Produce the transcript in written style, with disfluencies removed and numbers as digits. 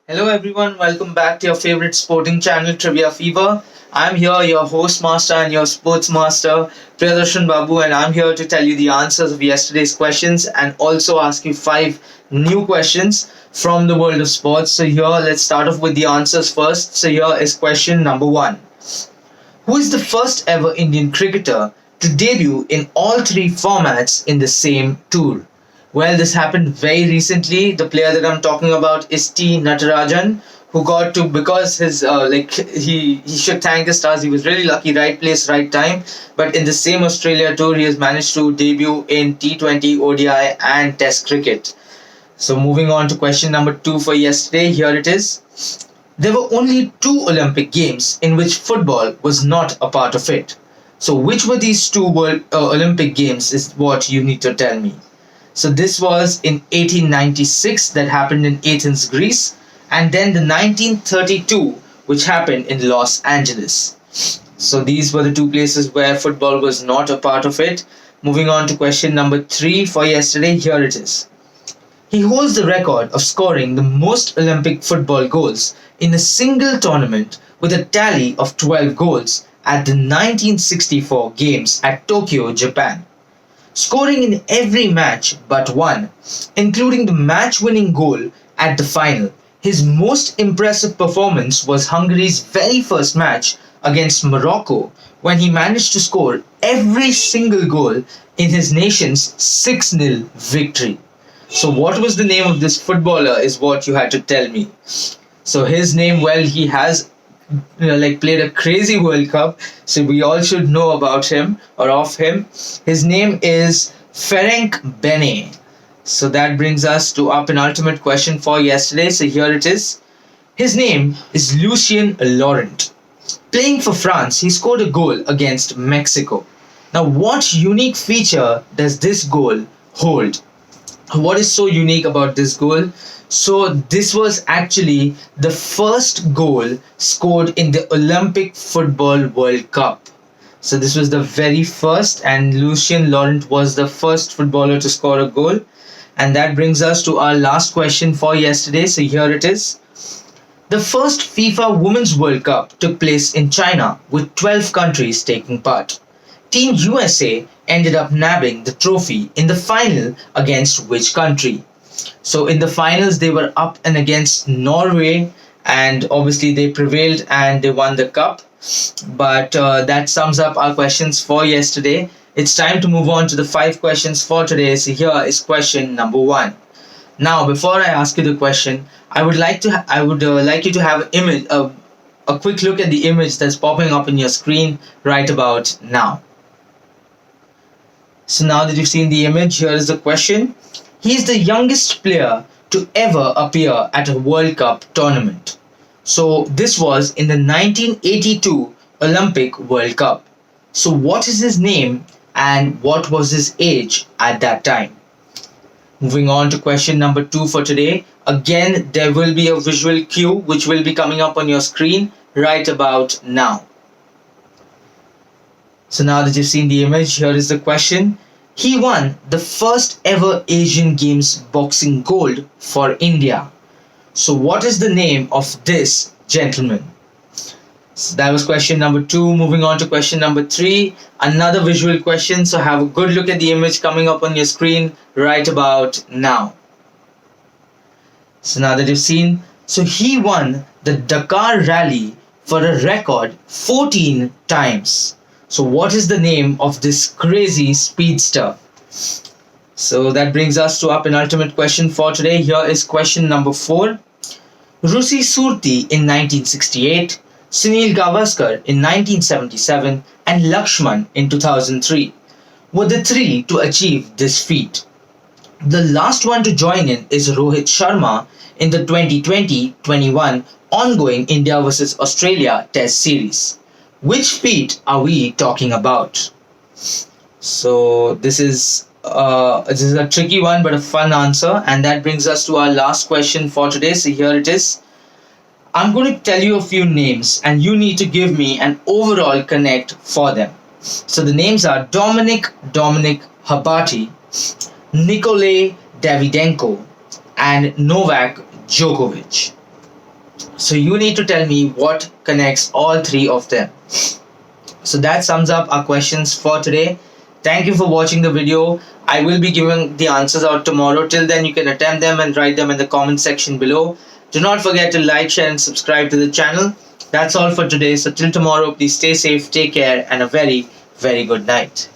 Hello everyone, welcome back to your favorite sporting channel Trivia Fever. I'm here, your host master and your sports master, Priyadarshan Babu, and I'm here to tell you the answers of yesterday's questions and also ask you five new questions from the world of sports. So here, let's start off with the answers first. So here is question number one. Who is the first ever Indian cricketer to debut in all three formats in the same tour? Well, this happened very recently. The player that I'm talking about is T. Natarajan, who got to because his he should thank the stars. He was really lucky, right place, right time. But in the same Australia tour, he has managed to debut in T20, ODI, and Test cricket. So moving on to question number two for yesterday. Here it is. There were only two Olympic Games in which football was not a part of it. So, which were these two Olympic Games is what you need to tell me. So, this was in 1896 that happened in Athens, Greece, and then the 1932 which happened in Los Angeles. So, these were the two places where football was not a part of it. Moving on to question number three for yesterday, here it is. He holds the record of scoring the most Olympic football goals in a single tournament with a tally of 12 goals at the 1964 Games at Tokyo, Japan, scoring in every match but one, including the match winning goal at the final. His most impressive performance was Hungary's very first match against Morocco when he managed to score every single goal in his nation's 6-0 victory. So, what was the name of this footballer? Is what you had to tell me. So, his name, well, he has played a crazy World Cup, so we all should know about him or of him. His name is Ferenc Bene. So, that brings us to our penultimate question for yesterday. So, here it is. His name is Lucien Laurent. Playing for France, he scored a goal against Mexico. Now, what unique feature does this goal hold? What is so unique about this goal? So, this was actually the first goal scored in the Olympic Football World Cup. So, this was the very first, and Lucien Laurent was the first footballer to score a goal. And that brings us to our last question for yesterday. So, here it is. The first FIFA Women's World Cup took place in China with 12 countries taking part. Team USA ended up nabbing the trophy in the final against which country? So in the finals they were up and against Norway, and obviously they prevailed and they won the cup. But that sums up our questions for yesterday. It's time to move on to the five questions for today. So here is question number one. Now, before I ask you the question, I would like you to have a quick look at the image that's popping up in your screen right about now. So now that you've seen the image, here is the question. He is the youngest player to ever appear at a World Cup tournament. So this was in the 1982 Olympic World Cup. So what is his name and what was his age at that time? Moving on to question number two for today. Again, there will be a visual cue which will be coming up on your screen right about now. So now that you've seen the image, here is the question. He won the first ever Asian Games boxing gold for India. So what is the name of this gentleman? So that was question number two. Moving on to question number three. Another visual question. So have a good look at the image coming up on your screen right about now. So now that you've seen, so he won the Dakar Rally for a record 14 times. So what is the name of this crazy speedster? So that brings us to our penultimate question for today. Here is question number four. Rusi Surti in 1968, Sunil Gavaskar in 1977, and Lakshman in 2003 were the three to achieve this feat. The last one to join in is Rohit Sharma in the 2020-21 ongoing India vs Australia Test Series. Which feat are we talking about? So this is a tricky one but a fun answer, and that brings us to our last question for today. So here it is. I'm going to tell you a few names and you need to give me an overall connect for them. So the names are Dominic Habati, Nikolay Davydenko, and Novak Djokovic. So you need to tell me what connects all three of them. So that sums up our questions for today. Thank you for watching the video. I will be giving the answers out tomorrow. Till then, you can attempt them and write them in the comment section below. Do not forget to like, share, and subscribe to the channel. That's all for today. So till tomorrow, please stay safe, take care, and a very, very good night.